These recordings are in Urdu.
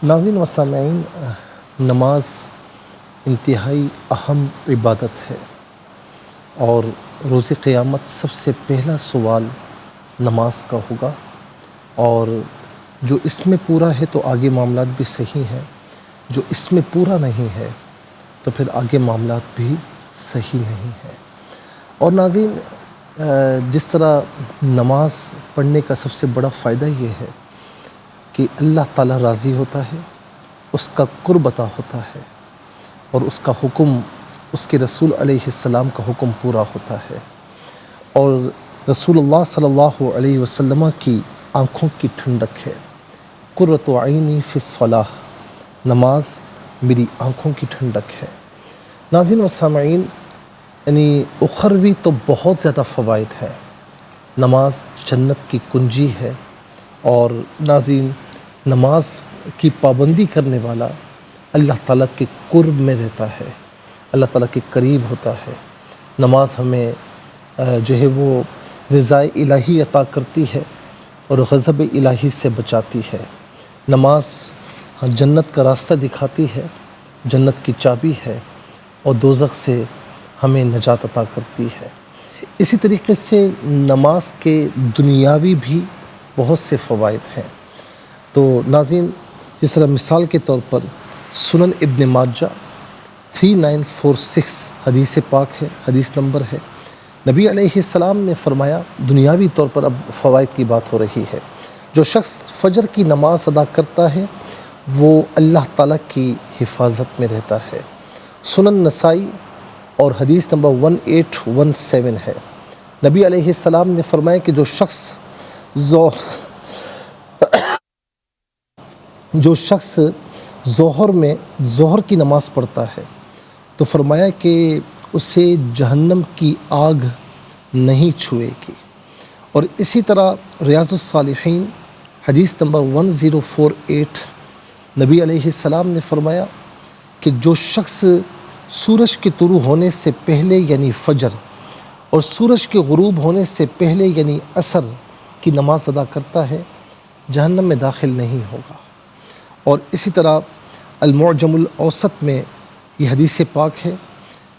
ناظرین و سامعین، نماز انتہائی اہم عبادت ہے اور روز قیامت سب سے پہلا سوال نماز کا ہوگا، اور جو اس میں پورا ہے تو آگے معاملات بھی صحیح ہیں، جو اس میں پورا نہیں ہے تو پھر آگے معاملات بھی صحیح نہیں ہیں۔ اور ناظرین، جس طرح نماز پڑھنے کا سب سے بڑا فائدہ یہ ہے کہ اللہ تعالیٰ راضی ہوتا ہے، اس کا قرب عطا ہوتا ہے، اور اس کا حکم، اس کے رسول علیہ السلام کا حکم پورا ہوتا ہے، اور رسول اللہ صلی اللہ علیہ وسلم کی آنکھوں کی ٹھنڈک ہے۔ قرۃ عینی فی الصلاۃ، نماز میری آنکھوں کی ٹھنڈک ہے۔ ناظرین و سامعین، یعنی اخروی تو بہت زیادہ فوائد ہیں۔ نماز جنت کی کنجی ہے، اور ناظرین، نماز کی پابندی کرنے والا اللہ تعالیٰ کے قرب میں رہتا ہے، اللہ تعالیٰ کے قریب ہوتا ہے۔ نماز ہمیں جو ہے وہ رضائے الہی عطا کرتی ہے اور غضب الہی سے بچاتی ہے۔ نماز جنت کا راستہ دکھاتی ہے، جنت کی چابی ہے، اور دوزخ سے ہمیں نجات عطا کرتی ہے۔ اسی طریقے سے نماز کے دنیاوی بھی بہت سے فوائد ہیں۔ تو ناظرین، جس طرح مثال کے طور پر سنن ابن ماجہ 3946 حدیث پاک ہے، حدیث نمبر ہے، نبی علیہ السلام نے فرمایا، دنیاوی طور پر اب فوائد کی بات ہو رہی ہے، جو شخص فجر کی نماز ادا کرتا ہے وہ اللہ تعالیٰ کی حفاظت میں رہتا ہے۔ سنن نسائی اور حدیث نمبر 1817 ہے، نبی علیہ السلام نے فرمایا کہ جو شخص ظہر کی نماز پڑھتا ہے تو فرمایا کہ اسے جہنم کی آگ نہیں چھوئے گی۔ اور اسی طرح ریاض الصالحین حدیث نمبر 1048، نبی علیہ السلام نے فرمایا کہ جو شخص سورج کے طلوع ہونے سے پہلے یعنی فجر اور سورج کے غروب ہونے سے پہلے یعنی عصر کی نماز ادا کرتا ہے جہنم میں داخل نہیں ہوگا۔ اور اسی طرح المعجم الاوسط میں یہ حدیث پاک ہے،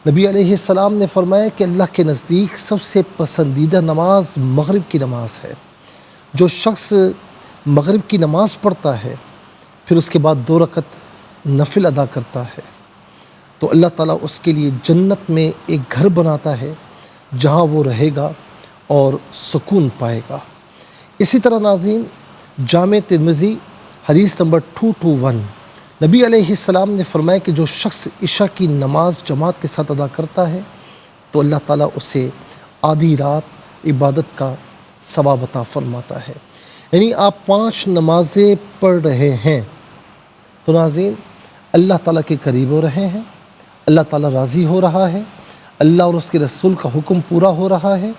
نبی علیہ السلام نے فرمایا کہ اللہ کے نزدیک سب سے پسندیدہ نماز مغرب کی نماز ہے۔ جو شخص مغرب کی نماز پڑھتا ہے پھر اس کے بعد 2 رکعت نفل ادا کرتا ہے تو اللہ تعالیٰ اس کے لیے جنت میں ایک گھر بناتا ہے جہاں وہ رہے گا اور سکون پائے گا۔ اسی طرح ناظرین، جامع ترمذی حدیث نمبر 221، نبی علیہ السلام نے فرمایا کہ جو شخص عشاء کی نماز جماعت کے ساتھ ادا کرتا ہے تو اللہ تعالیٰ اسے آدھی رات عبادت کا ثواب عطا فرماتا ہے۔ یعنی آپ 5 نمازیں پڑھ رہے ہیں تو ناظرین اللہ تعالیٰ کے قریب ہو رہے ہیں، اللہ تعالیٰ راضی ہو رہا ہے، اللہ اور اس کے رسول کا حکم پورا ہو رہا ہے،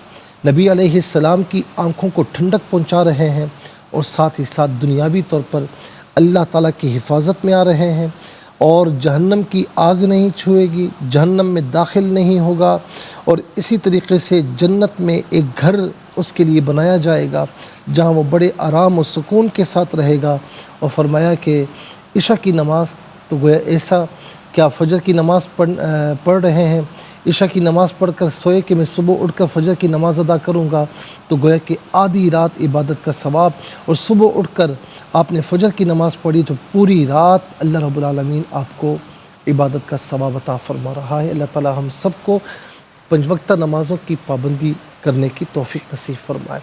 نبی علیہ السلام کی آنکھوں کو ٹھنڈک پہنچا رہے ہیں، اور ساتھ ہی ساتھ دنیاوی طور پر اللہ تعالیٰ کی حفاظت میں آ رہے ہیں، اور جہنم کی آگ نہیں چھوئے گی، جہنم میں داخل نہیں ہوگا، اور اسی طریقے سے جنت میں ایک گھر اس کے لیے بنایا جائے گا جہاں وہ بڑے آرام و سکون کے ساتھ رہے گا۔ اور فرمایا کہ عشاء کی نماز تو گویا ایسا کہ آپ فجر کی نماز پڑھ رہے ہیں، عشاء کی نماز پڑھ کر سوئے کہ میں صبح اٹھ کر فجر کی نماز ادا کروں گا، تو گویا کہ آدھی رات عبادت کا ثواب، اور صبح اٹھ کر آپ نے فجر کی نماز پڑھی تو پوری رات اللہ رب العالمین آپ کو عبادت کا ثواب عطا فرما رہا ہے۔ اللہ تعالی ہم سب کو 5 وقتہ نمازوں کی پابندی کرنے کی توفیق نصیب فرمائے۔